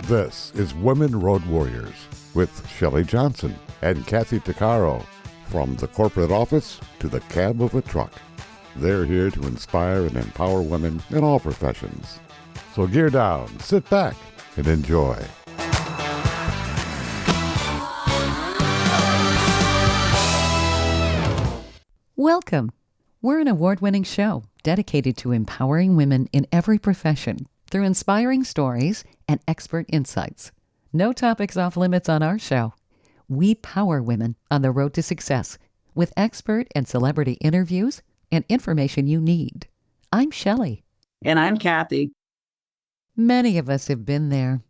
This is Women Road Warriors with Shelley Johnson and Kathy Tuccaro. From the corporate office to the cab of a truck, they're here to inspire and empower women in all professions. So gear down, sit back, and enjoy. Welcome. We're an award-winning show dedicated to empowering women in every profession through inspiring stories and expert insights. No topics off limits on our show. We power women on the road to success with expert and celebrity interviews and information you need. I'm Shelley. And I'm Kathy. Many of us have been there.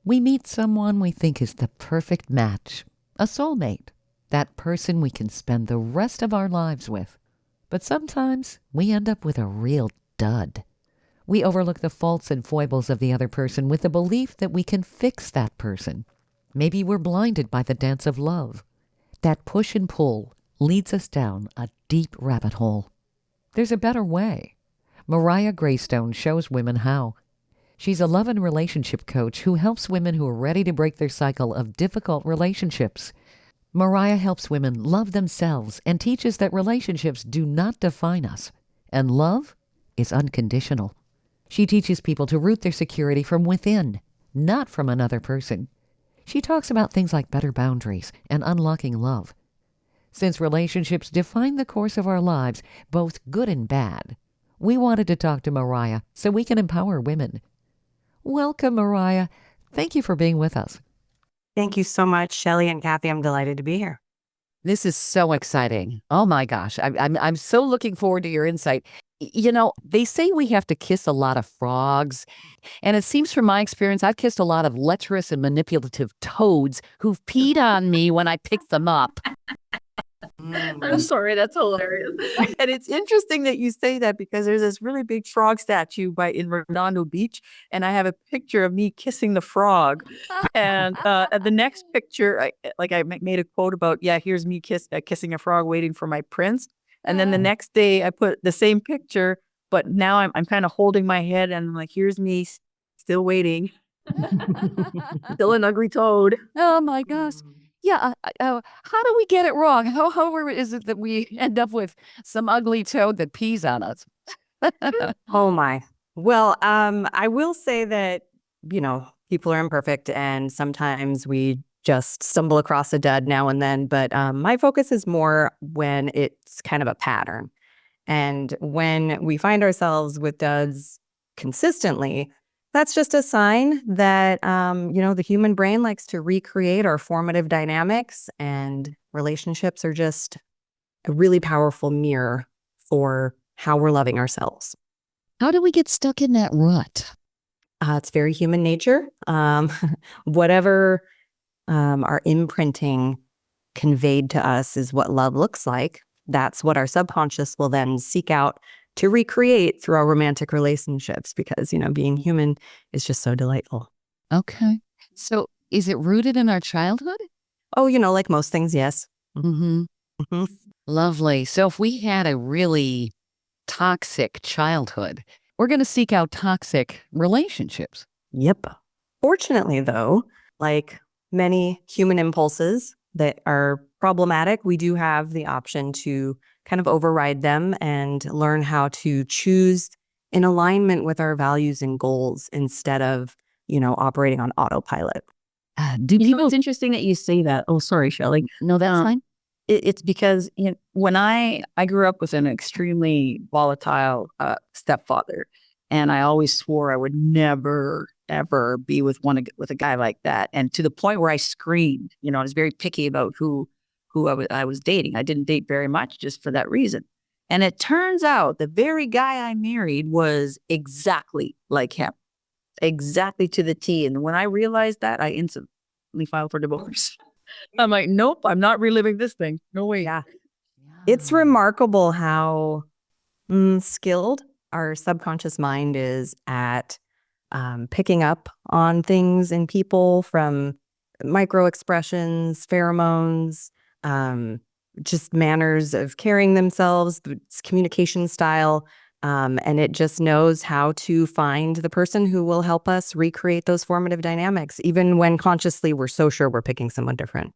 We meet someone we think is the perfect match, a soulmate, that person we can spend the rest of our lives with. But sometimes we end up with a real dud. We overlook the faults and foibles of the other person with the belief that we can fix that person. Maybe we're blinded by the dance of love. That push and pull leads us down a deep rabbit hole. There's a better way. Mariya Graestone shows women how. She's a love and relationship coach who helps women who are ready to break their cycle of difficult relationships. Mariya helps women love themselves and teaches that relationships do not define us, and love is unconditional. She teaches people to root their security from within, not from another person. She talks about things like better boundaries and unlocking love. Since relationships define the course of our lives, both good and bad, we wanted to talk to Mariya so we can empower women. Welcome, Mariya. Thank you for being with us. Thank you so much, Shelley and Kathy. I'm delighted to be here. This is so exciting. Oh my gosh. I'm so looking forward to your insight. You know, they say we have to kiss a lot of frogs. And it seems from my experience, I've kissed a lot of lecherous and manipulative toads who've peed on me when I picked them up. I'm sorry, that's hilarious. And it's interesting that you say that because there's this really big frog statue in Redondo Beach, and I have a picture of me kissing the frog. And the next picture, I made a quote about, here's me kissing a frog waiting for my prince. And then the next day I put the same picture, but now I'm kind of holding my head and I'm like, here's me still waiting. Still an ugly toad. Oh my gosh. Yeah. How do we get it wrong? How is it that we end up with some ugly toad that pees on us? Oh my. Well, I will say that, people are imperfect and sometimes we just stumble across a dud now and then. But my focus is more when it's kind of a pattern. And when we find ourselves with duds consistently, that's just a sign that, the human brain likes to recreate our formative dynamics, and relationships are just a really powerful mirror for how we're loving ourselves. How do we get stuck in that rut? It's very human nature. Whatever our imprinting conveyed to us is what love looks like. That's what our subconscious will then seek out to recreate through our romantic relationships because, being human is just so delightful. Okay. So is it rooted in our childhood? Oh, like most things, yes. Mm-hmm. Mm-hmm. Lovely. So if we had a really toxic childhood, we're going to seek out toxic relationships. Yep. Fortunately, though, like many human impulses that are problematic, we do have the option to kind of override them and learn how to choose in alignment with our values and goals instead of, operating on autopilot. It's interesting that you say that. Oh, sorry, Shelley. No, that's fine. It's because when I grew up with an extremely volatile stepfather, and I always swore I would never, ever be with a guy like that. And to the point where I screamed, I was very picky about who I was dating. I didn't date very much just for that reason. And it turns out the very guy I married was exactly like him, exactly to the T. And when I realized that, I instantly filed for divorce. I'm like, nope, I'm not reliving this thing. No way. Yeah. It's remarkable how skilled our subconscious mind is at picking up on things in people, from micro expressions, pheromones, just manners of carrying themselves, communication style. And it just knows how to find the person who will help us recreate those formative dynamics, even when consciously we're so sure we're picking someone different.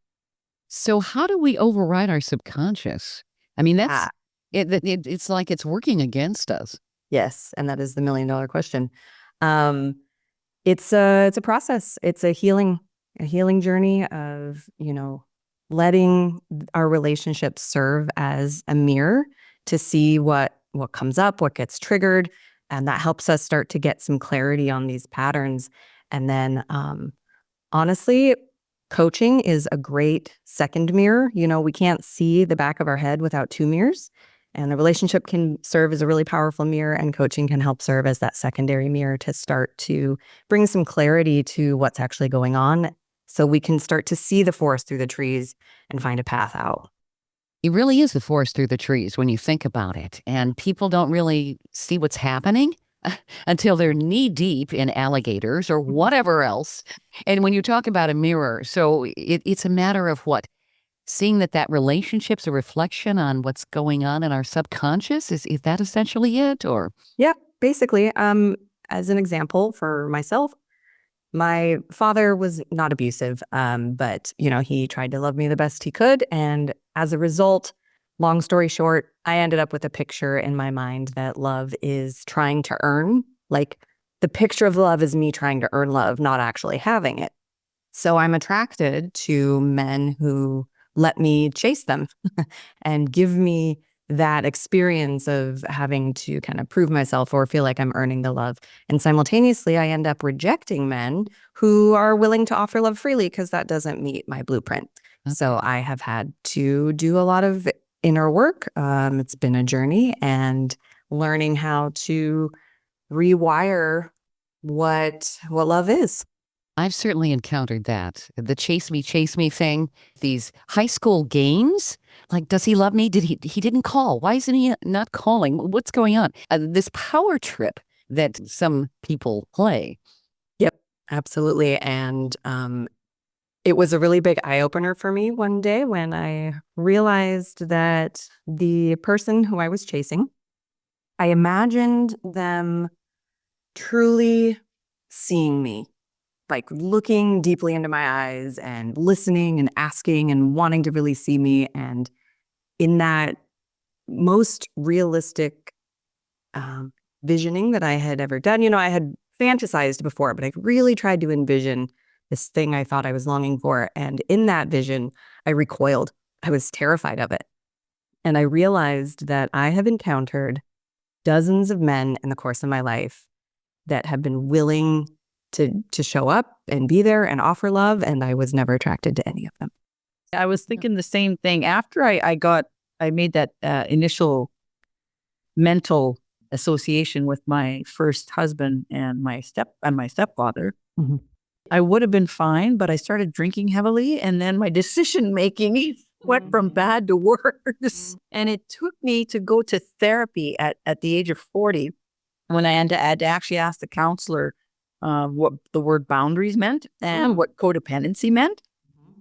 So how do we override our subconscious? I mean, Ah, it's like it's working against us. yes, and that is the $1,000,000 question. Um, it's a process. It's a healing journey of, letting our relationships serve as a mirror to see what comes up, what gets triggered, and that helps us start to get some clarity on these patterns. And then, honestly, coaching is a great second mirror. We can't see the back of our head without two mirrors. And the relationship can serve as a really powerful mirror, and coaching can help serve as that secondary mirror to start to bring some clarity to what's actually going on so we can start to see the forest through the trees and find a path out. It really is the forest through the trees when you think about it. And people don't really see what's happening until they're knee deep in alligators or whatever else. And when you talk about a mirror, so it's a matter of what? Seeing that relationship's a reflection on what's going on in our subconscious? Is that essentially it? Or Yeah, basically, as an example for myself, my father was not abusive, but he tried to love me the best he could, and as a result, long story short, I ended up with a picture in my mind that love is trying to earn. Like, the picture of love is me trying to earn love, not actually having it. So I'm attracted to men who let me chase them and give me that experience of having to kind of prove myself or feel like I'm earning the love. And simultaneously, I end up rejecting men who are willing to offer love freely because that doesn't meet my blueprint. So I have had to do a lot of inner work. It's been a journey, and learning how to rewire what love is. I've certainly encountered that. The chase me thing, these high school games. Like, does he love me? He didn't call. Why isn't he not calling? What's going on? This power trip that some people play. Yep, absolutely. And it was a really big eye-opener for me one day when I realized that the person who I was chasing, I imagined them truly seeing me, like looking deeply into my eyes and listening and asking and wanting to really see me. And in that most realistic visioning that I had ever done, I had fantasized before, but I really tried to envision this thing I thought I was longing for. And in that vision, I recoiled. I was terrified of it. And I realized that I have encountered dozens of men in the course of my life that have been willing to show up and be there and offer love, and I was never attracted to any of them. I was thinking the same thing. After I made that initial mental association with my first husband and my stepfather. Mm-hmm. I would have been fine, but I started drinking heavily, and then my decision making went from bad to worse. And it took me to go to therapy at the age of 40, when I had to actually ask the counselor what the word boundaries meant and what codependency meant.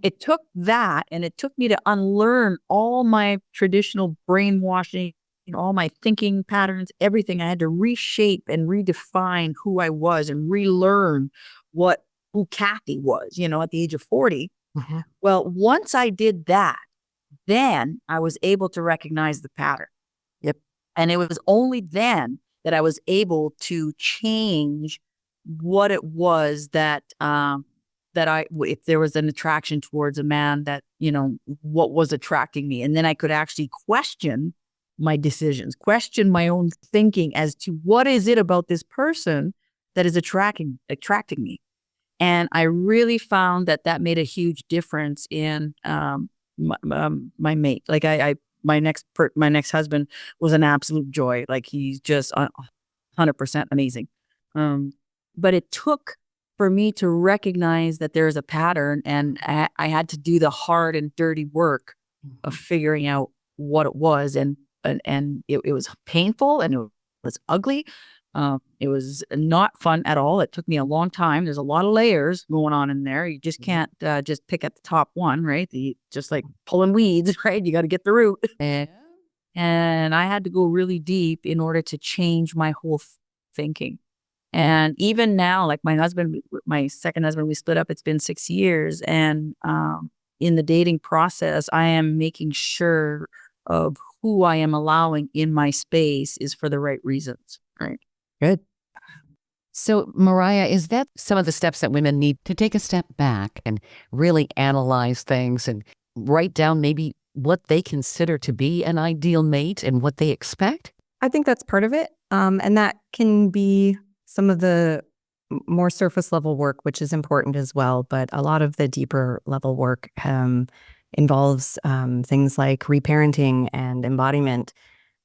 It took that, and it took me to unlearn all my traditional brainwashing, all my thinking patterns, everything. I had to reshape and redefine who I was and relearn who Kathy was, at the age of 40. Mm-hmm. Well, once I did that, then I was able to recognize the pattern. Yep. And it was only then that I was able to change what it was that if there was an attraction towards a man, that, what was attracting me. And then I could actually question my decisions, question my own thinking as to what is it about this person that is attracting me. And I really found that made a huge difference in my mate. Like my next husband was an absolute joy. Like, he's just 100% amazing. But it took for me to recognize that there's a pattern, and I had to do the hard and dirty work of figuring out what it was. And it was painful, and it was ugly. It was not fun at all. It took me a long time. There's a lot of layers going on in there. You just can't just pick at the top one, right? Just like pulling weeds, right? You got to get the root. And I had to go really deep in order to change my whole thinking. And even now, like my second husband, we split up, it's been 6 years. And in the dating process, I am making sure of who I am allowing in my space is for the right reasons. Right. Good. So, Mariya, is that some of the steps that women need to take a step back and really analyze things and write down maybe what they consider to be an ideal mate and what they expect? I think that's part of it. And that can be some of the more surface level work, which is important as well. But a lot of the deeper level work involves things like reparenting and embodiment.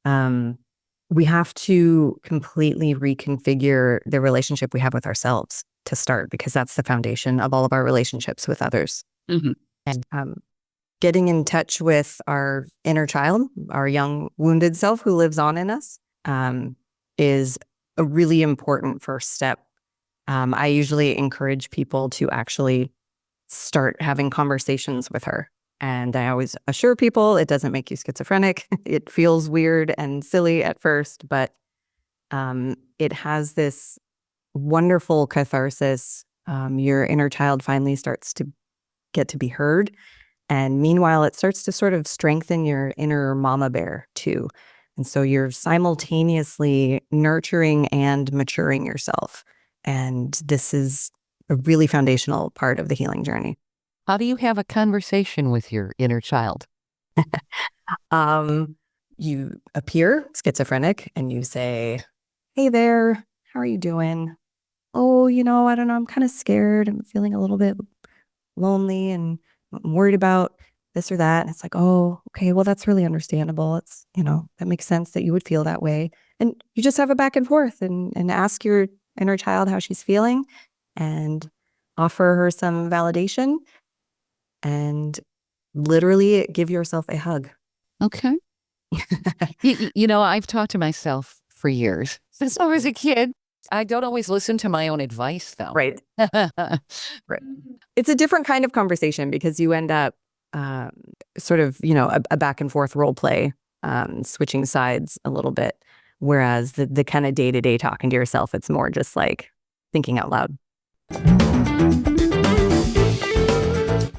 We have to completely reconfigure the relationship we have with ourselves to start, because that's the foundation of all of our relationships with others. Mm-hmm. And getting in touch with our inner child, our young wounded self who lives on in us, is a really important first step. I usually encourage people to actually start having conversations with her. And I always assure people it doesn't make you schizophrenic. It feels weird and silly at first, but it has this wonderful catharsis. Your inner child finally starts to get to be heard. And meanwhile, it starts to sort of strengthen your inner mama bear too. And so you're simultaneously nurturing and maturing yourself. And this is a really foundational part of the healing journey. How do you have a conversation with your inner child? You appear schizophrenic and you say, "Hey there, how are you doing? Oh, I don't know, I'm kind of scared. I'm feeling a little bit lonely and I'm worried about this or that." And it's like, "Oh, okay, well, that's really understandable. It's, that makes sense that you would feel that way." And you just have a back and forth and ask your inner child how she's feeling and offer her some validation and literally give yourself a hug. Okay. I've talked to myself for years since I was a kid. I don't always listen to my own advice, though. Right. Right. It's a different kind of conversation because you end up sort of, a back and forth role play, switching sides a little bit. Whereas the kind of day-to-day talking to yourself, it's more just like thinking out loud.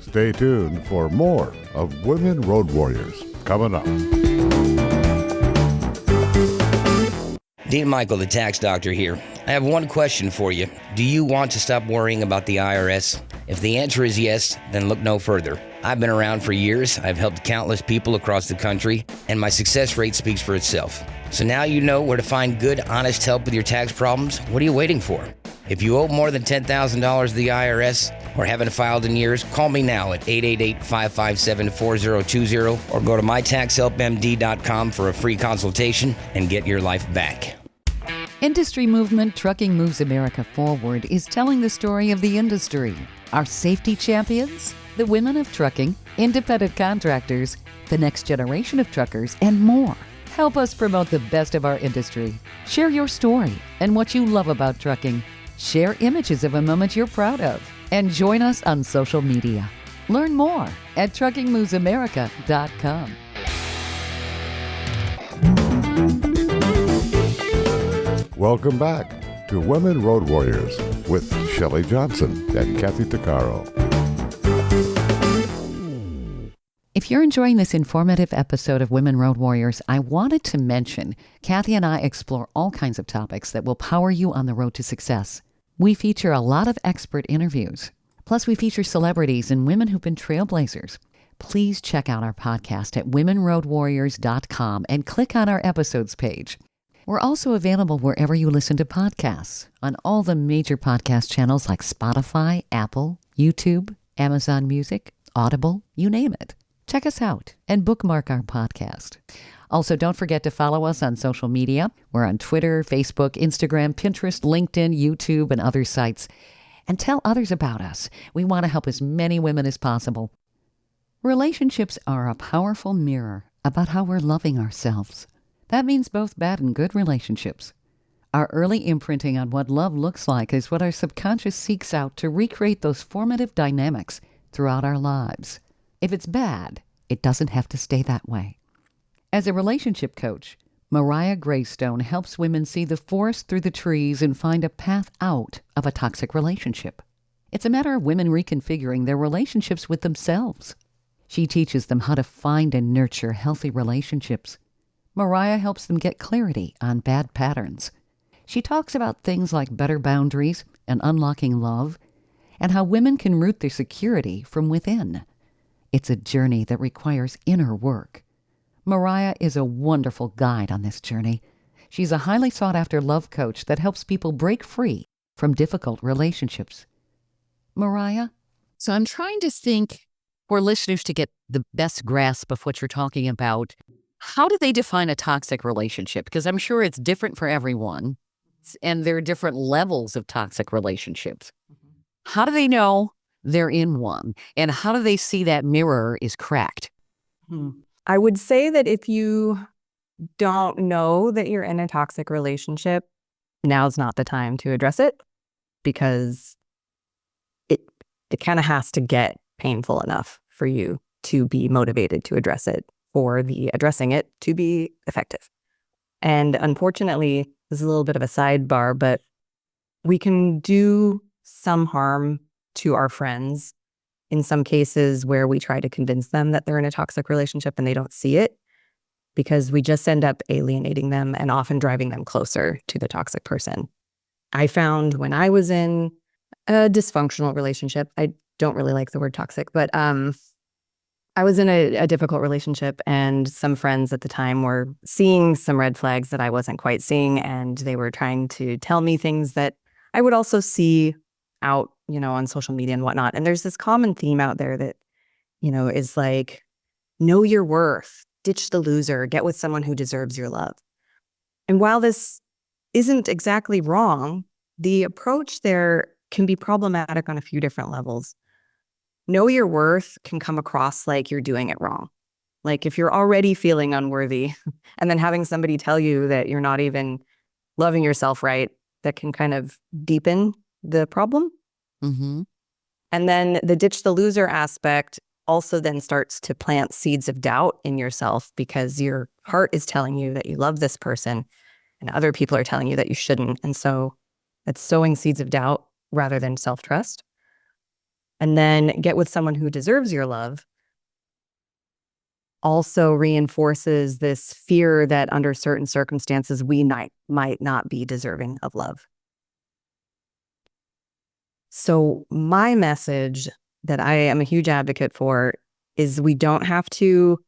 Stay tuned for more of Women Road Warriors coming up. Dean Michael, the tax doctor here. I have one question for you. Do you want to stop worrying about the IRS? If the answer is yes, then look no further. I've been around for years. I've helped countless people across the country, and my success rate speaks for itself. So now you know where to find good, honest help with your tax problems. What are you waiting for? If you owe more than $10,000 to the IRS or haven't filed in years, call me now at 888-557-4020 or go to mytaxhelpmd.com for a free consultation and get your life back. Industry movement Trucking Moves America Forward is telling the story of the industry. Our safety champions, the women of trucking, independent contractors, the next generation of truckers, and more. Help us promote the best of our industry. Share your story and what you love about trucking. Share images of a moment you're proud of. And join us on social media. Learn more at truckingmovesamerica.com. Welcome back to Women Road Warriors with Shelley Johnson and Kathy Tuccaro. If you're enjoying this informative episode of Women Road Warriors, I wanted to mention Kathy and I explore all kinds of topics that will power you on the road to success. We feature a lot of expert interviews. Plus, we feature celebrities and women who've been trailblazers. Please check out our podcast at womenroadwarriors.com and click on our episodes page. We're also available wherever you listen to podcasts, on all the major podcast channels like Spotify, Apple, YouTube, Amazon Music, Audible, you name it. Check us out and bookmark our podcast. Also, don't forget to follow us on social media. We're on Twitter, Facebook, Instagram, Pinterest, LinkedIn, YouTube, and other sites. And tell others about us. We want to help as many women as possible. Relationships are a powerful mirror about how we're loving ourselves. That means both bad and good relationships. Our early imprinting on what love looks like is what our subconscious seeks out to recreate those formative dynamics throughout our lives. If it's bad, it doesn't have to stay that way. As a relationship coach, Mariya Graestone helps women see the forest through the trees and find a path out of a toxic relationship. It's a matter of women reconfiguring their relationships with themselves. She teaches them how to find and nurture healthy relationships. Mariya helps them get clarity on bad patterns. She talks about things like better boundaries and unlocking love, and how women can root their security from within. It's a journey that requires inner work. Mariya is a wonderful guide on this journey. She's a highly sought-after love coach that helps people break free from difficult relationships. Mariya? So I'm trying to think, for listeners to get the best grasp of what you're talking about, how do they define a toxic relationship? Because I'm sure it's different for everyone, and there are different levels of toxic relationships. How do they know they're in one? And how do they see that mirror is cracked? I would say that if you don't know that you're in a toxic relationship, now's not the time to address it, because it kind of has to get painful enough for you to be motivated to address it, for the addressing it to be effective. And unfortunately, this is a little bit of a sidebar, but we can do some harm to our friends in some cases where we try to convince them that they're in a toxic relationship and they don't see it, because we just end up alienating them and often driving them closer to the toxic person. I found when I was in a dysfunctional relationship, I don't really like the word toxic, but I was in a difficult relationship, and some friends at the time were seeing some red flags that I wasn't quite seeing, and they were trying to tell me things that I would also see out, on social media and whatnot. And there's this common theme out there that, is like, know your worth, ditch the loser, get with someone who deserves your love. And while this isn't exactly wrong, the approach there can be problematic on a few different levels. Know your worth can come across like you're doing it wrong. Like if you're already feeling unworthy and then having somebody tell you that you're not even loving yourself right, that can kind of deepen the problem. Mm-hmm. And then the ditch the loser aspect also then starts to plant seeds of doubt in yourself, because your heart is telling you that you love this person and other people are telling you that you shouldn't. And so it's sowing seeds of doubt rather than self-trust. And then get with someone who deserves your love also reinforces this fear that under certain circumstances we might not be deserving of love. So my message that I am a huge advocate for is we don't have to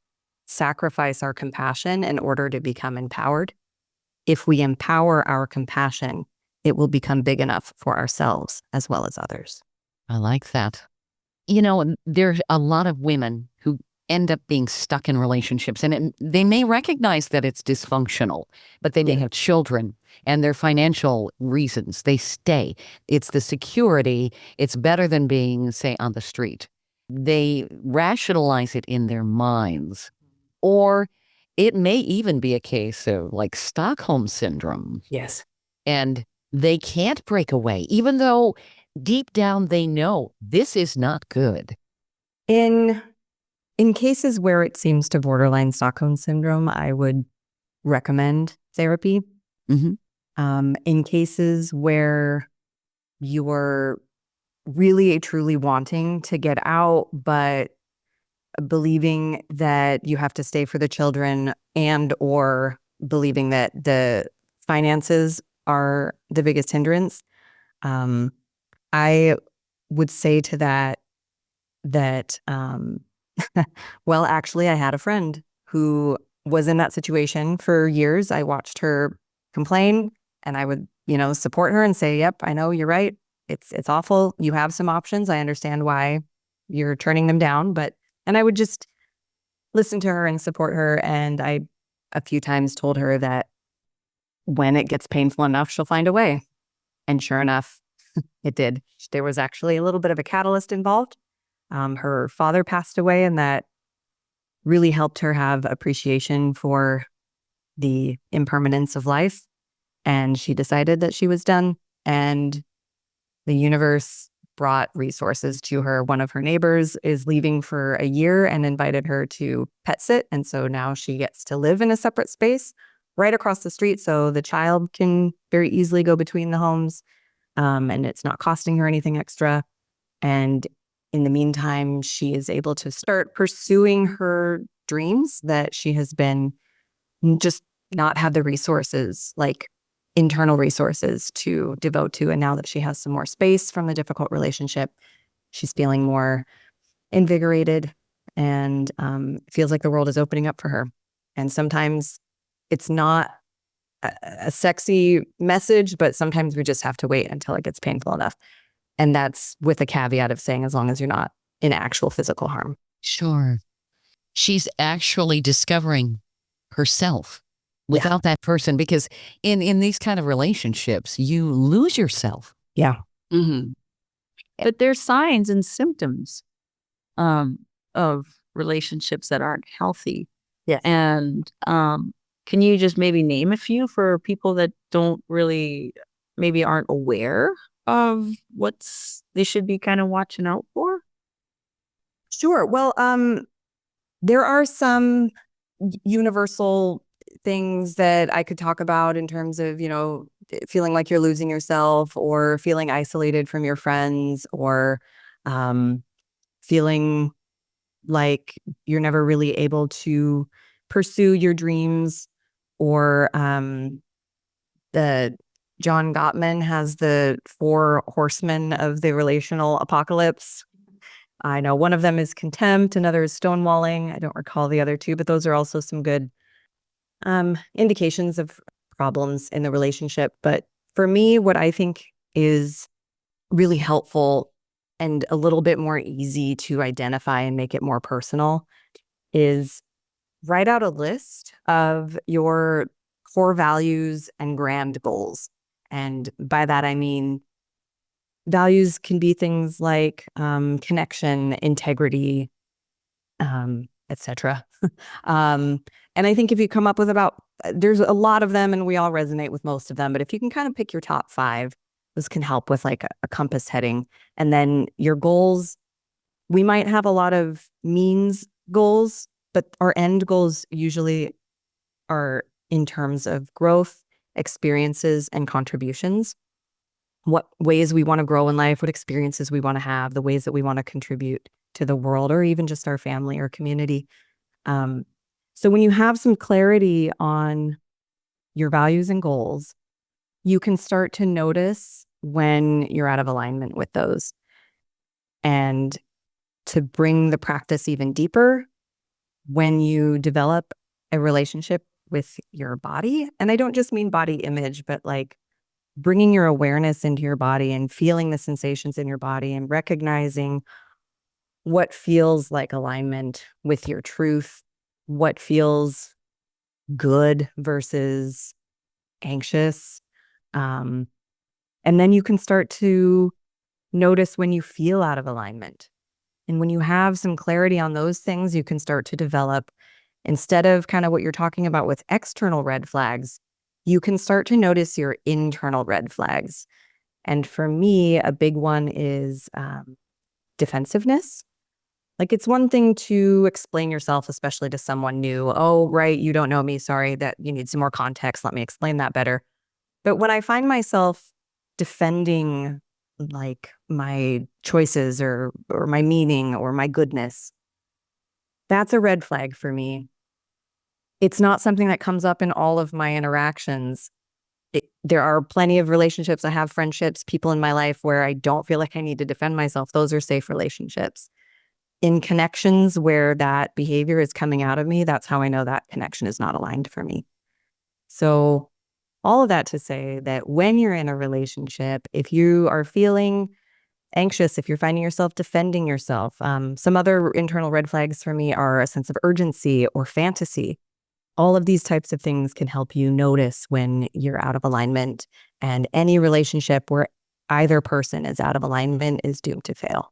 sacrifice our compassion in order to become empowered. If we empower our compassion, it will become big enough for ourselves as well as others. I like that. There's a lot of women who end up being stuck in relationships, and they may recognize that it's dysfunctional, but they may have children and their financial reasons. They stay. It's the security. It's better than being, say, on the street. They rationalize it in their minds. Or it may even be a case of like Stockholm syndrome. Yes. And they can't break away, even though deep down they know this is not good. In cases where it seems to borderline Stockholm syndrome, I would recommend therapy. Mm-hmm. In cases where you're really truly wanting to get out, but believing that you have to stay for the children, and or believing that the finances are the biggest hindrance, I would say to that well, actually, I had a friend who was in that situation for years. I watched her complain, and I would, support her and say, yep, I know you're right. It's awful. You have some options. I understand why you're turning them down, and I would just listen to her and support her. And I a few times told her that when it gets painful enough, she'll find a way. And sure enough, it did. There was actually a little bit of a catalyst involved. Her father passed away, and that really helped her have appreciation for the impermanence of life. And she decided that she was done. And the universe brought resources to her. One of her neighbors is leaving for a year and invited her to pet sit. And so now she gets to live in a separate space right across the street. So the child can very easily go between the homes, and it's not costing her anything extra. And in the meantime, she is able to start pursuing her dreams that she has been just not had the resources, like internal resources to devote to. And now that she has some more space from the difficult relationship, she's feeling more invigorated and feels like the world is opening up for her. And sometimes it's not a sexy message, but sometimes we just have to wait until it gets painful enough. And that's with a caveat of saying, as long as you're not in actual physical harm. Sure. She's actually discovering herself without that person, because in these kind of relationships, you lose yourself. Yeah. Mm-hmm. But there's signs and symptoms of relationships that aren't healthy. Yes. And can you just maybe name a few for people that don't really, maybe aren't aware of what's they should be kind of watching out for? Sure. Well, there are some universal things that I could talk about in terms of, feeling like you're losing yourself, or feeling isolated from your friends, or feeling like you're never really able to pursue your dreams, or the John Gottman has the 4 horsemen of the relational apocalypse. I know one of them is contempt, another is stonewalling. I don't recall the other 2, but those are also some good indications of problems in the relationship. But for me, what I think is really helpful and a little bit more easy to identify and make it more personal is write out a list of your core values and grand goals. And by that, I mean, values can be things like connection, integrity, etc. And I think if you come up with there's a lot of them and we all resonate with most of them, but if you can kind of pick your top 5, this can help with like a compass heading. And then your goals, we might have a lot of means goals, but our end goals usually are in terms of growth, experiences, and contributions. What ways we want to grow in life, what experiences we want to have, the ways that we want to contribute to the world, or even just our family or community. So when you have some clarity on your values and goals, you can start to notice when you're out of alignment with those. And to bring the practice even deeper, when you develop a relationship with your body, and I don't just mean body image, but like bringing your awareness into your body and feeling the sensations in your body and recognizing what feels like alignment with your truth, what feels good versus anxious. And then you can start to notice when you feel out of alignment. And when you have some clarity on those things, you can start to develop, instead of kind of what you're talking about with external red flags, you can start to notice your internal red flags. And for me, a big one is defensiveness. Like, it's one thing to explain yourself, especially to someone new. Oh, right, you don't know me. Sorry, that you need some more context. Let me explain that better. But when I find myself defending like my choices or my meaning or my goodness, that's a red flag for me. It's not something that comes up in all of my interactions. There are plenty of relationships. I have friendships, people in my life where I don't feel like I need to defend myself. Those are safe relationships. In connections where that behavior is coming out of me, that's how I know that connection is not aligned for me. So all of that to say that when you're in a relationship, if you are feeling anxious, if you're finding yourself defending yourself, some other internal red flags for me are a sense of urgency or fantasy. All of these types of things can help you notice when you're out of alignment, and any relationship where either person is out of alignment is doomed to fail.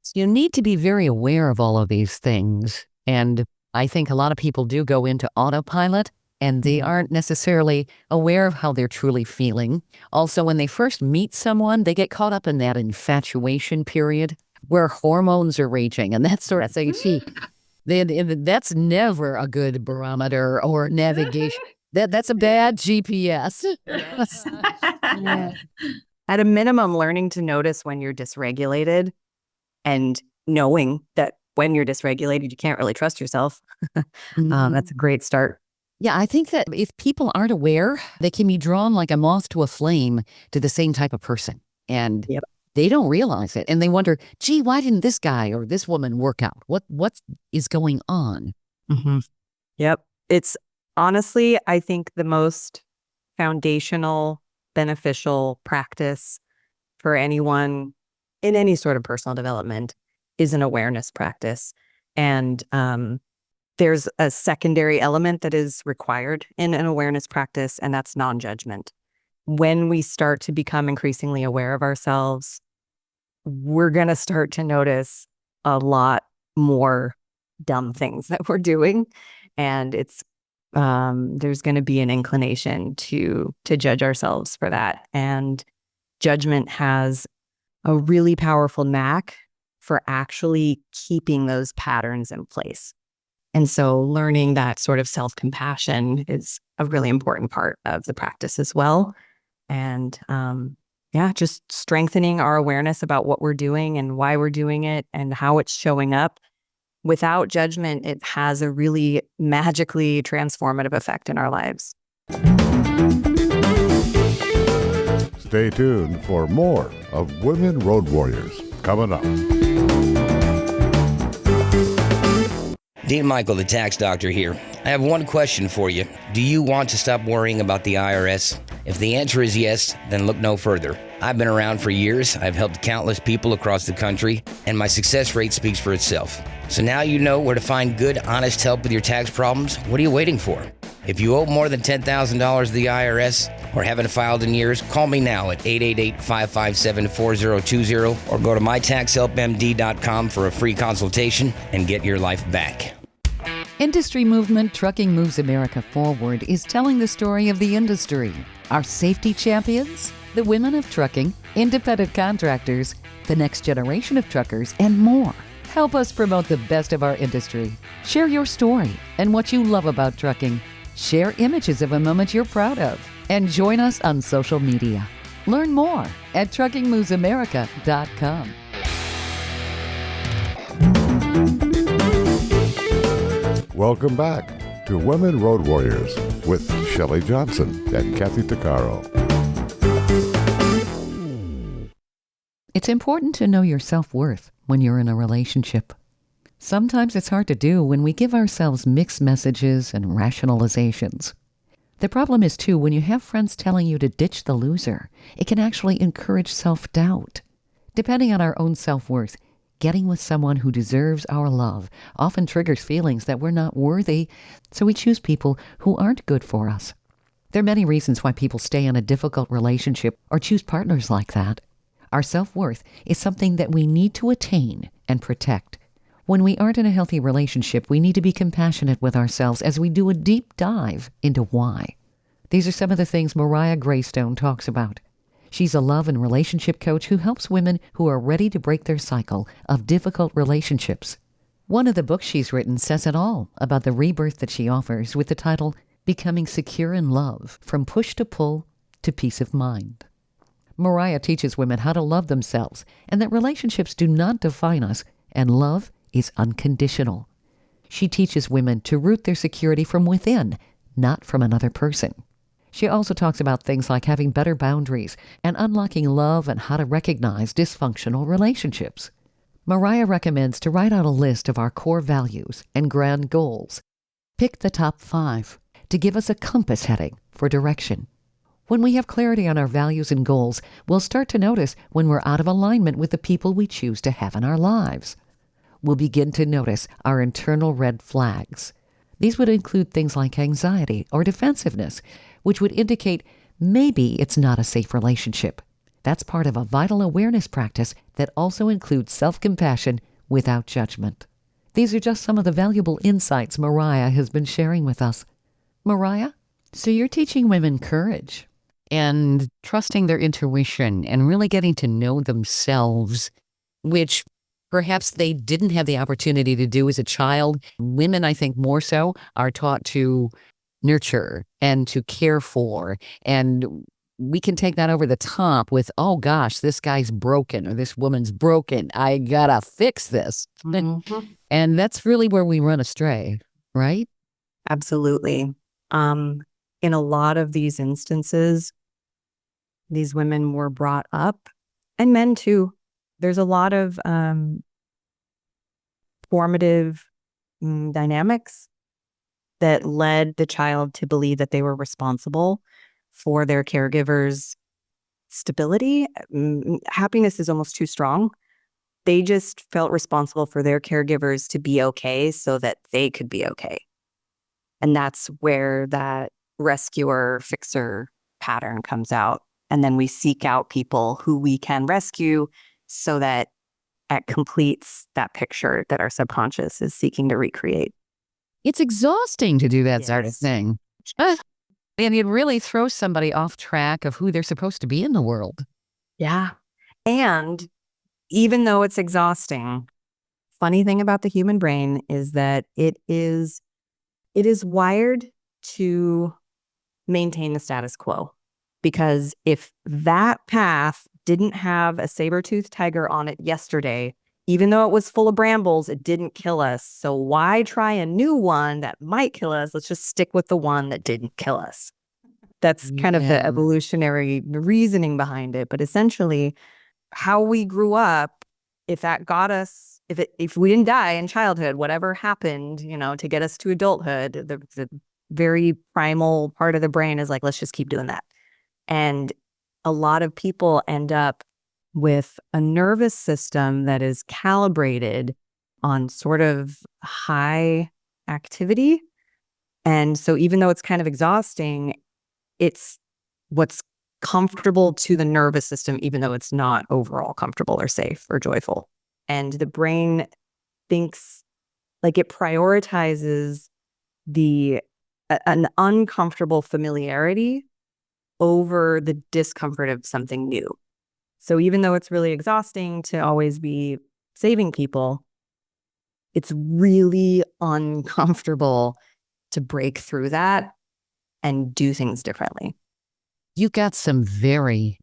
So you need to be very aware of all of these things. And I think a lot of people do go into autopilot and they aren't necessarily aware of how they're truly feeling. Also, when they first meet someone, they get caught up in that infatuation period where hormones are raging and that sort of thing. See, that's never a good barometer or navigation. That's a bad GPS. Yeah. At a minimum, learning to notice when you're dysregulated and knowing that when you're dysregulated, you can't really trust yourself. That's a great start. Yeah, I think that if people aren't aware, they can be drawn like a moth to a flame to the same type of person. And Yep. they don't realize it. And they wonder, gee, why didn't this guy or this woman work out? What is going on? Yep. It's honestly, I think, the most foundational, beneficial practice for anyone in any sort of personal development is an awareness practice. And there's a secondary element that is required in an awareness practice, and that's non-judgment. When we start to become increasingly aware of ourselves, we're going to start to notice a lot more dumb things that we're doing. And it's there's going to be an inclination to judge ourselves for that. And judgment has a really powerful knack for actually keeping those patterns in place. And so learning that sort of self-compassion is a really important part of the practice as well. And just strengthening our awareness about what we're doing and why we're doing it and how it's showing up. Without judgment, it has a really magically transformative effect in our lives. Stay tuned for more of Women Road Warriors coming up. Dean Michael, the tax doctor here. I have one question for you. Do you want to stop worrying about the IRS? If the answer is yes, then look no further. I've been around for years. I've helped countless people across the country, and my success rate speaks for itself. So now you know where to find good, honest help with your tax problems. What are you waiting for? If you owe more than $10,000 to the IRS or haven't filed in years, call me now at 888-557-4020 or go to mytaxhelpmd.com for a free consultation and get your life back. Industry movement Trucking Moves America Forward is telling the story of the industry. Our safety champions, the women of trucking, independent contractors, the next generation of truckers, and more. Help us promote the best of our industry. Share your story and what you love about trucking. Share images of a moment you're proud of. And join us on social media. Learn more at truckingmovesamerica.com. Welcome back to Women Road Warriors with Shelley Johnson and Kathy Tuccaro. It's important to know your self-worth when you're in a relationship. Sometimes it's hard to do when we give ourselves mixed messages and rationalizations. The problem is, too, when you have friends telling you to ditch the loser, it can actually encourage self-doubt. Depending on our own self-worth, getting with someone who deserves our love often triggers feelings that we're not worthy, so we choose people who aren't good for us. There are many reasons why people stay in a difficult relationship or choose partners like that. Our self-worth is something that we need to attain and protect. When we aren't in a healthy relationship, we need to be compassionate with ourselves as we do a deep dive into why. These are some of the things Mariya Graestone talks about. She's a love and relationship coach who helps women who are ready to break their cycle of difficult relationships. One of the books she's written says it all about the rebirth that she offers with the title, Becoming Secure in Love, From Push to Pull to Peace of Mind. Mariya teaches women how to love themselves and that relationships do not define us and love is unconditional. She teaches women to root their security from within, not from another person. She also talks about things like having better boundaries and unlocking love and how to recognize dysfunctional relationships. Mariya recommends to write out a list of our core values and grand goals. Pick the top 5 to give us a compass heading for direction. When we have clarity on our values and goals, we'll start to notice when we're out of alignment with the people we choose to have in our lives. We'll begin to notice our internal red flags. These would include things like anxiety or defensiveness, which would indicate maybe it's not a safe relationship. That's part of a vital awareness practice that also includes self-compassion without judgment. These are just some of the valuable insights Mariya has been sharing with us. Mariya, so you're teaching women courage. And trusting their intuition and really getting to know themselves, which perhaps they didn't have the opportunity to do as a child. Women, I think more so, are taught to nurture and to care for. And we can take that over the top with, oh gosh, this guy's broken or this woman's broken. I gotta fix this. And that's really where we run astray, right? Absolutely. In a lot of these instances, these women were brought up, and men too. There's a lot of formative dynamics that led the child to believe that they were responsible for their caregiver's stability. Happiness is almost too strong. They just felt responsible for their caregivers to be okay so that they could be okay. And that's where that rescuer fixer pattern comes out. And then we seek out people who we can rescue so that it completes that picture that our subconscious is seeking to recreate. It's exhausting to do that sort of Yes. thing. And it really throws somebody off track of who they're supposed to be in the world. Yeah. And even though it's exhausting, funny thing about the human brain is that it is wired to maintain the status quo. Because if that path didn't have a saber-toothed tiger on it yesterday, even though it was full of brambles, it didn't kill us. So why try a new one that might kill us? Let's just stick with the one that didn't kill us. That's kind of the evolutionary reasoning behind it. But essentially, how we grew up, if that got us, if we didn't die in childhood, whatever happened, to get us to adulthood, the very primal part of the brain is like, let's just keep doing that. And a lot of people end up with a nervous system that is calibrated on sort of high activity. And so even though it's kind of exhausting, it's what's comfortable to the nervous system, even though it's not overall comfortable or safe or joyful. And the brain thinks like it prioritizes an uncomfortable familiarity over the discomfort of something new. So even though it's really exhausting to always be saving people, it's really uncomfortable to break through that and do things differently. You've got some very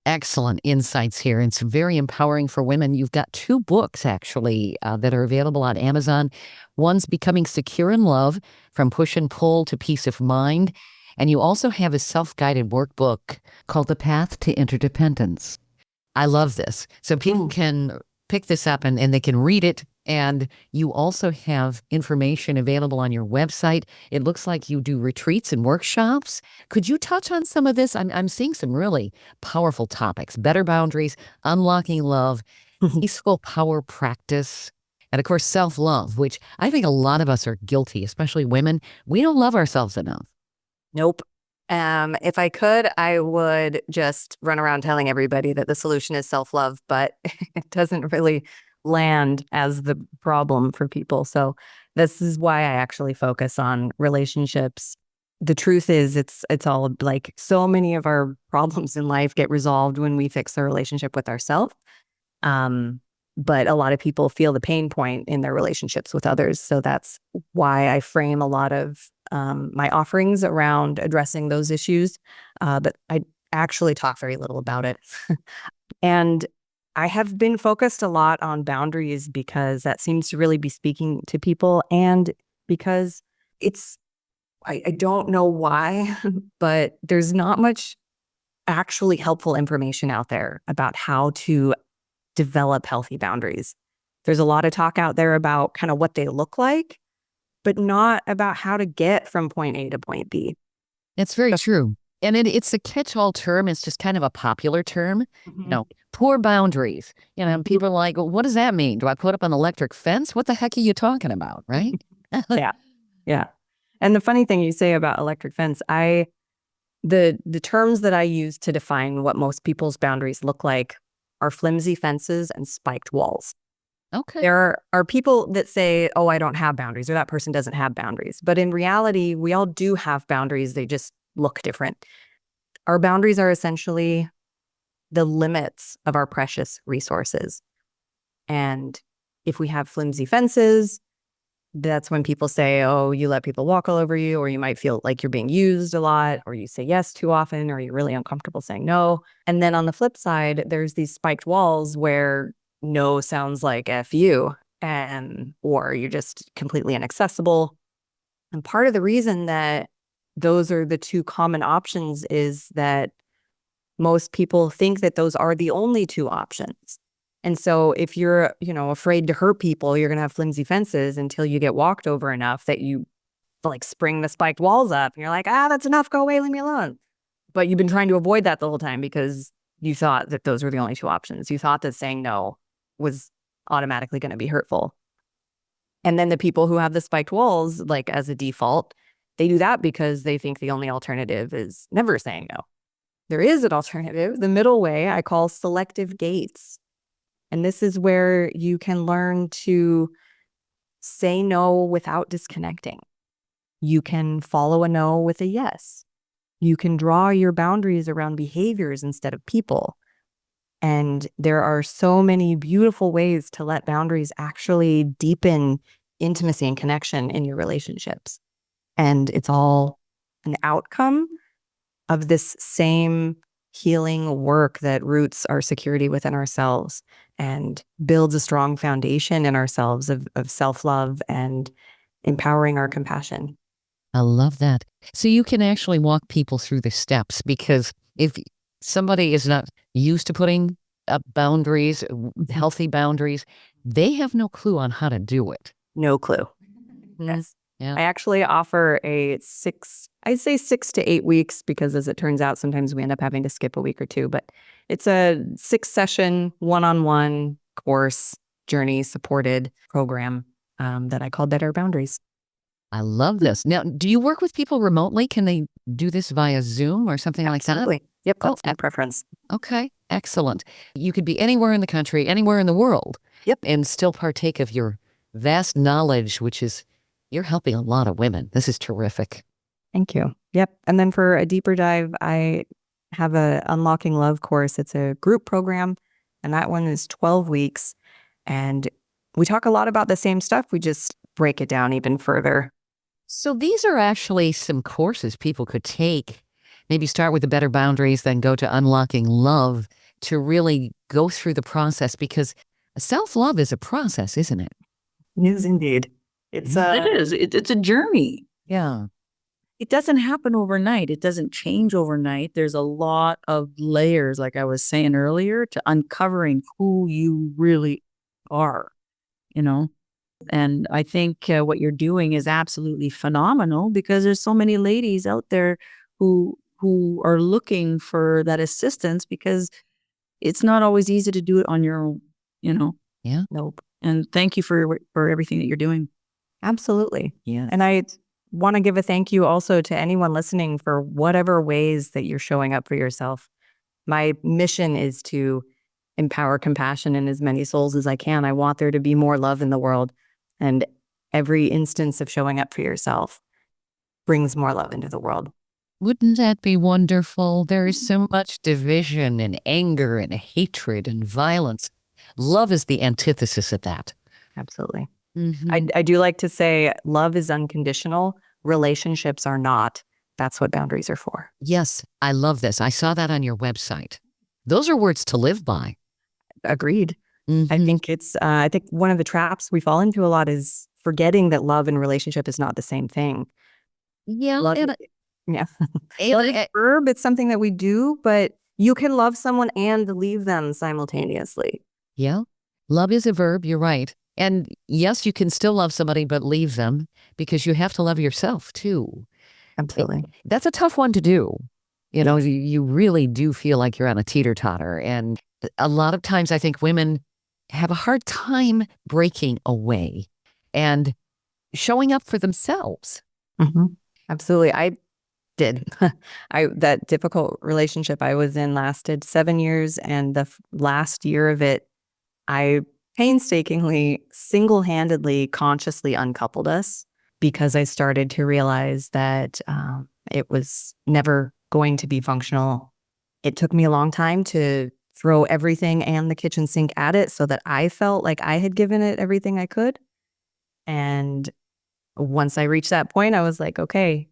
excellent insights here and some very empowering for women. You've got 2 books, actually, that are available on Amazon. One's Becoming Secure in Love, From Push and Pull to Peace of Mind. And you also have a self-guided workbook Called The Path to Interdependence. I love this. So people can pick this up and they can read it. And you also have information available on your website. It looks like you do retreats and workshops. Could you touch on some of this? I'm seeing some really powerful topics: better boundaries, unlocking love, peaceful power practice, and of course, self-love, which I think a lot of us are guilty, especially women. We don't love ourselves enough. Nope. If I could, I would just run around telling everybody that the solution is self-love, but it doesn't really land as the problem for people. So this is why I actually focus on relationships. The truth is, it's all like so many of our problems in life get resolved when we fix our relationship with ourselves. But a lot of people feel the pain point in their relationships with others. So that's why I frame a lot of my offerings around addressing those issues. But I actually talk very little about it. And I have been focused a lot on boundaries because that seems to really be speaking to people, and because I don't know why, but there's not much actually helpful information out there about how to develop healthy boundaries. There's a lot of talk out there about kind of what they look like, but not about how to get from point A to point B. That's very true. And it's a catch-all term. It's just kind of a popular term. Poor boundaries. And people are like, well, what does that mean? Do I put up an electric fence? What the heck are you talking about, right? Yeah. And the funny thing you say about electric fence, the terms that I use to define what most people's boundaries look like are flimsy fences and spiked walls. Okay. There are people that say, oh, I don't have boundaries, or that person doesn't have boundaries. But in reality, we all do have boundaries. They just look different. Our boundaries are essentially the limits of our precious resources. And if we have flimsy fences, that's when people say, oh, you let people walk all over you, or you might feel like you're being used a lot, or you say yes too often, or you're really uncomfortable saying no. And then on the flip side, there's these spiked walls where no sounds like F you, or you're just completely inaccessible. And part of the reason that those are the two common options is that most people think that those are the only two options. And so if you're, afraid to hurt people, you're going to have flimsy fences until you get walked over enough that you like spring the spiked walls up and you're like, that's enough. Go away. Leave me alone. But you've been trying to avoid that the whole time because you thought that those were the only two options. You thought that saying no was automatically going to be hurtful. And then the people who have the spiked walls, like as a default, they do that because they think the only alternative is never saying no. There is an alternative. The middle way I call selective gates. And this is where you can learn to say no without disconnecting. You can follow a no with a yes. You can draw your boundaries around behaviors instead of people. And there are so many beautiful ways to let boundaries actually deepen intimacy and connection in your relationships. And it's all an outcome of this same healing work that roots our security within ourselves and builds a strong foundation in ourselves of self-love and empowering our compassion. I love that. So you can actually walk people through the steps, because if somebody is not used to putting up boundaries, healthy boundaries, they have no clue on how to do it. No clue. Yes. Yeah. I actually offer I'd say 6 to 8 weeks, because as it turns out, sometimes we end up having to skip a week or two, but it's a 6-session, one-on-one course, journey supported program that I call Better Boundaries. I love this. Now, do you work with people remotely? Can they do this via Zoom or something like that? Absolutely. Yep, Oh, that's my preference. Okay, excellent. You could be anywhere in the country, anywhere in the world. Yep. And still partake of your vast knowledge, which is, you're helping a lot of women. This is terrific. Thank you. Yep. And then for a deeper dive, I have a Unlocking Love course. It's a group program, and that one is 12 weeks. And we talk a lot about the same stuff. We just break it down even further. So these are actually some courses people could take. Maybe start with the Better Boundaries, then go to Unlocking Love to really go through the process, because self-love is a process, isn't it? It is indeed. It is. It's a journey. Yeah. It doesn't happen overnight. It doesn't change overnight. There's a lot of layers, like I was saying earlier, to uncovering who you really are, And I think what you're doing is absolutely phenomenal, because there's so many ladies out there who are looking for that assistance, because it's not always easy to do it on your own, Yeah. Nope. And thank you for everything that you're doing. Absolutely. Yeah. And I want to give a thank you also to anyone listening for whatever ways that you're showing up for yourself. My mission is to empower compassion in as many souls as I can. I want there to be more love in the world. And every instance of showing up for yourself brings more love into the world. Wouldn't that be wonderful? There is so much division and anger and hatred and violence. Love is the antithesis of that. Absolutely. Mm-hmm. I do like to say love is unconditional. Relationships are not. That's what boundaries are for. Yes, I love this. I saw that on your website. Those are words to live by. Agreed. Mm-hmm. I think one of the traps we fall into a lot is forgetting that love and relationship is not the same thing. Yeah. Love, Yeah. love is a verb. It's something that we do, but you can love someone and leave them simultaneously. Yeah. Love is a verb. You're right. And yes, you can still love somebody, but leave them, because you have to love yourself too. Absolutely. That's a tough one to do. You really do feel like you're on a teeter-totter. And a lot of times I think women have a hard time breaking away and showing up for themselves. Mm-hmm. Absolutely. I did. That difficult relationship I was in lasted 7 years. And the last year of it, I painstakingly, single-handedly, consciously uncoupled us because I started to realize that it was never going to be functional. It took me a long time to throw everything and the kitchen sink at it so that I felt like I had given it everything I could. And once I reached that point, I was like, okay,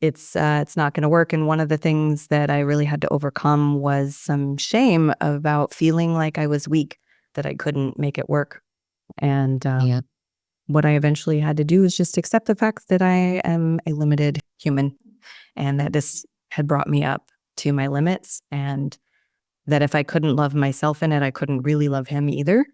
it's not going to work. And one of the things that I really had to overcome was some shame about feeling like I was weak, that I couldn't make it work. And what I eventually had to do is just accept the fact that I am a limited human and that this had brought me up to my limits, and that if I couldn't love myself in it, I couldn't really love him either.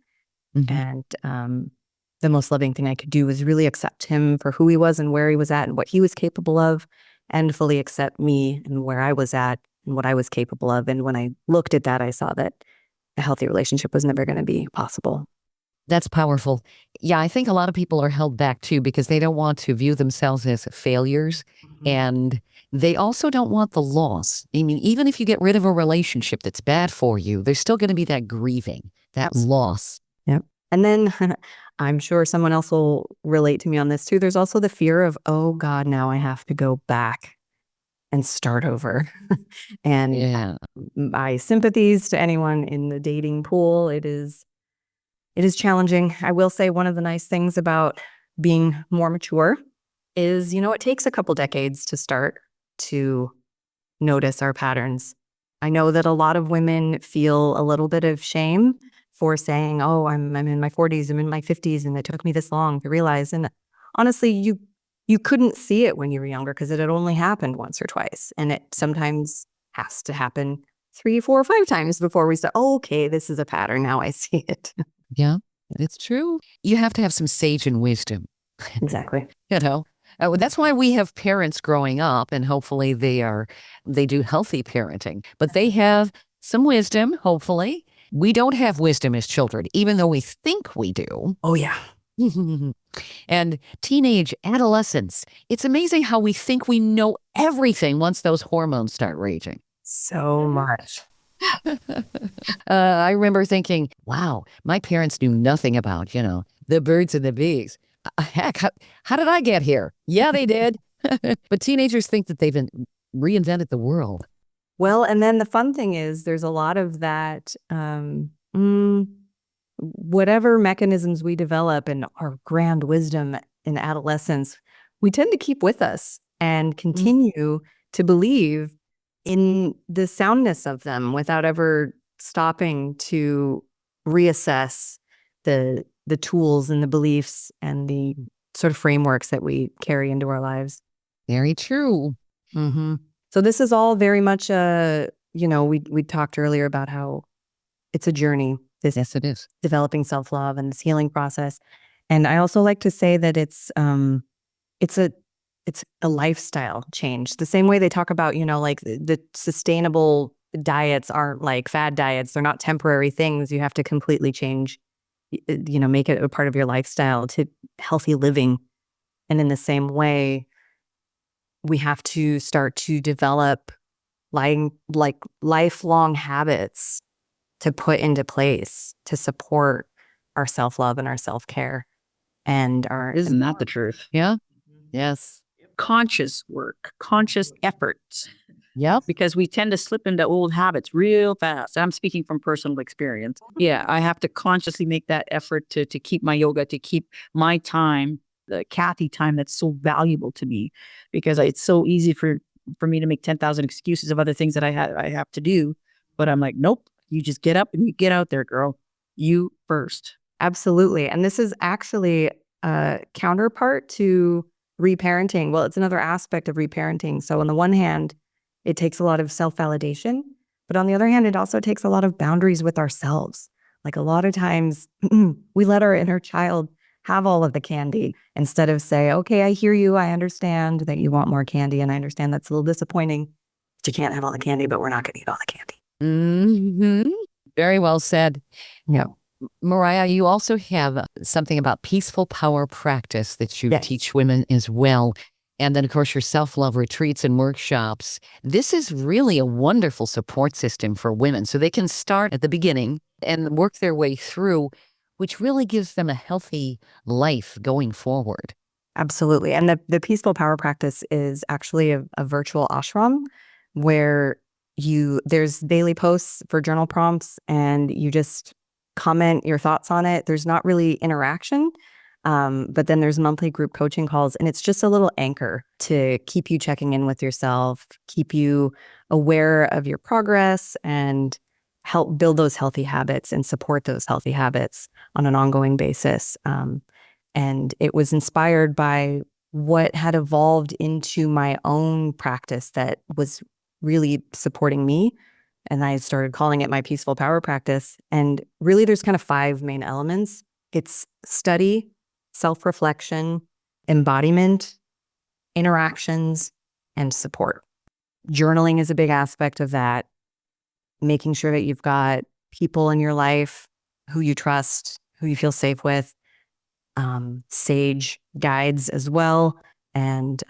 And the most loving thing I could do was really accept him for who he was and where he was at and what he was capable of, and fully accept me and where I was at and what I was capable of. And when I looked at that, I saw that a healthy relationship was never going to be possible. That's powerful. Yeah, I think a lot of people are held back too because they don't want to view themselves as failures. And they also don't want the loss. I mean, even if you get rid of a relationship that's bad for you, there's still going to be that grieving, that loss. Yep. And then I'm sure someone else will relate to me on this too. There's also the fear of, oh God, now I have to go back and start over. And my sympathies to anyone in the dating pool. It is challenging. I will say one of the nice things about being more mature is, it takes a couple decades to start to notice our patterns. I know that a lot of women feel a little bit of shame for saying, oh, I'm in my 40s, I'm in my 50s, and it took me this long to realize. And honestly, you couldn't see it when you were younger because it had only happened once or twice. And it sometimes has to happen 3, 4, 5 times before we say, oh, okay, this is a pattern. Now I see it. Yeah, it's true. You have to have some sage and wisdom. Exactly. That's why we have parents growing up, and hopefully they do healthy parenting. But they have some wisdom, hopefully. We don't have wisdom as children, even though we think we do. Oh, yeah. And teenage adolescence, it's amazing how we think we know everything once those hormones start raging. So much. I remember thinking, wow, my parents knew nothing about, the birds and the bees. Heck, how did I get here? Yeah, they did. But teenagers think that they've reinvented the world. Well, and then the fun thing is there's a lot of that, whatever mechanisms we develop and our grand wisdom in adolescence, we tend to keep with us and continue to believe in the soundness of them without ever stopping to reassess the tools and the beliefs and the sort of frameworks that we carry into our lives. Very true. So this is all very much we talked earlier about how it's a journey. Yes, it is. Developing self-love and this healing process. And I also like to say that it's a lifestyle change. The same way they talk about, like the sustainable diets aren't like fad diets. They're not temporary things. You have to completely change, make it a part of your lifestyle to healthy living. And in the same way, we have to start to develop like lifelong habits to put into place to support our self-love and our self-care and our... Isn't that the truth? Yeah. Yes. Conscious work, conscious efforts. Yep. Because we tend to slip into old habits real fast. I'm speaking from personal experience. Yeah, I have to consciously make that effort to keep my yoga, to keep my time, the Kathy time that's so valuable to me, because it's so easy for me to make 10,000 excuses of other things that I have to do. But I'm like, nope, you just get up and you get out there, girl. You first. Absolutely. And this is actually a counterpart to reparenting. Well, it's another aspect of reparenting. So on the one hand, it takes a lot of self-validation, but on the other hand, it also takes a lot of boundaries with ourselves. Like a lot of times we let our inner child have all of the candy instead of say, okay, I hear you. I understand that you want more candy. And I understand that's a little disappointing, but you can't have all the candy, but we're not going to eat all the candy. Very well said. Yeah. Mariya, you also have something about peaceful power practice that you teach women as well. And then, of course, your self-love retreats and workshops. This is really a wonderful support system for women. So they can start at the beginning and work their way through. which really gives them a healthy life going forward. Absolutely. And the Peaceful Power Practice is actually a virtual ashram where there's daily posts for journal prompts and you just comment your thoughts on it. There's not really interaction, but then there's monthly group coaching calls, and it's just a little anchor to keep you checking in with yourself, keep you aware of your progress, and help build those healthy habits and support those healthy habits on an ongoing basis. And it was inspired by what had evolved into my own practice that was really supporting me. And I started calling it my Peaceful Power Practice. And really, there's kind of 5 main elements. It's study, self-reflection, embodiment, interactions, and support. Journaling is a big aspect of that. Making sure that you've got people in your life who you trust, who you feel safe with, sage guides as well, and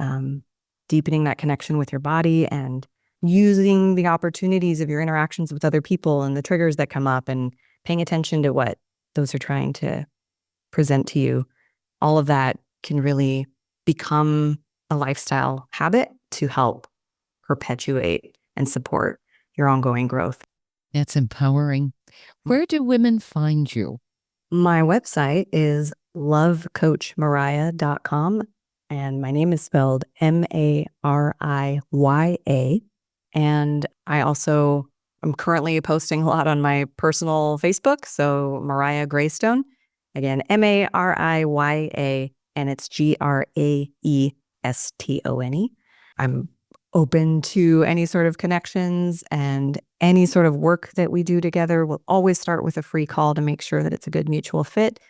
deepening that connection with your body and using the opportunities of your interactions with other people and the triggers that come up and paying attention to what those are trying to present to you. All of that can really become a lifestyle habit to help perpetuate and support your ongoing growth. That's empowering. Where do women find you? My website is lovecoachmariya.com, and my name is spelled Mariya. And I'm currently posting a lot on my personal Facebook, so Mariya Graestone. Again, Mariya, and it's Graestone. I'm open to any sort of connections and any sort of work that we do together. We'll always start with a free call to make sure that it's a good mutual fit.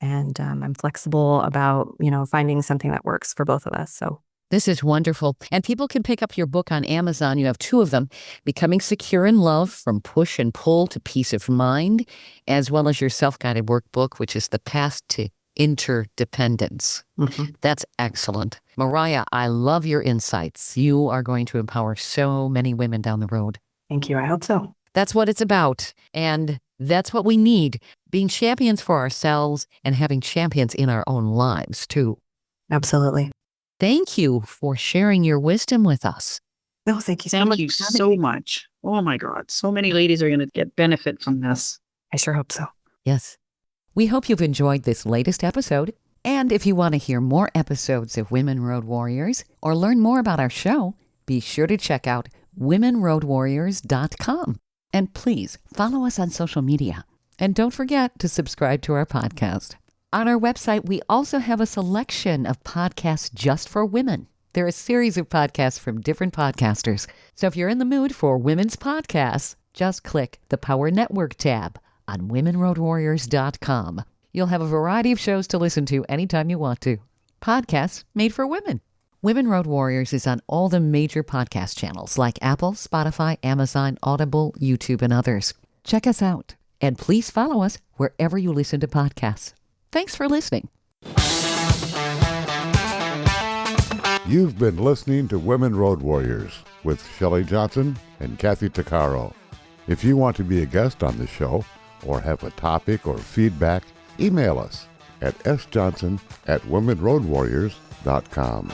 And I'm flexible about, finding something that works for both of us. So this is wonderful. And people can pick up your book on Amazon. You have 2 of them, Becoming Secure in Love, From Push and Pull to Peace of Mind, as well as your self-guided workbook, which is The Path to Interdependence. mm-hmm. That's excellent. Mariya, I love your insights. You are going to empower so many women down the road. Thank you. I hope so. That's what it's about. And that's what we need, being champions for ourselves and having champions in our own lives, too. Absolutely. Thank you for sharing your wisdom with us. No, thank you so Thank much. you so much. Oh my God. So many ladies are going to get benefit from this. I sure hope so. Yes. We hope you've enjoyed this latest episode. And if you want to hear more episodes of Women Road Warriors or learn more about our show, be sure to check out womenroadwarriors.com. And please follow us on social media. And don't forget to subscribe to our podcast. On our website, we also have a selection of podcasts just for women. They're a series of podcasts from different podcasters. So if you're in the mood for women's podcasts, just click the Power Network tab on womenroadwarriors.com. You'll have a variety of shows to listen to anytime you want to. Podcasts made for women. Women Road Warriors is on all the major podcast channels like Apple, Spotify, Amazon, Audible, YouTube, and others. Check us out. And please follow us wherever you listen to podcasts. Thanks for listening. You've been listening to Women Road Warriors with Shelley Johnson and Kathy Tuccaro. If you want to be a guest on the show or have a topic or feedback, email us at sjohnson@womenroadwarriors.com.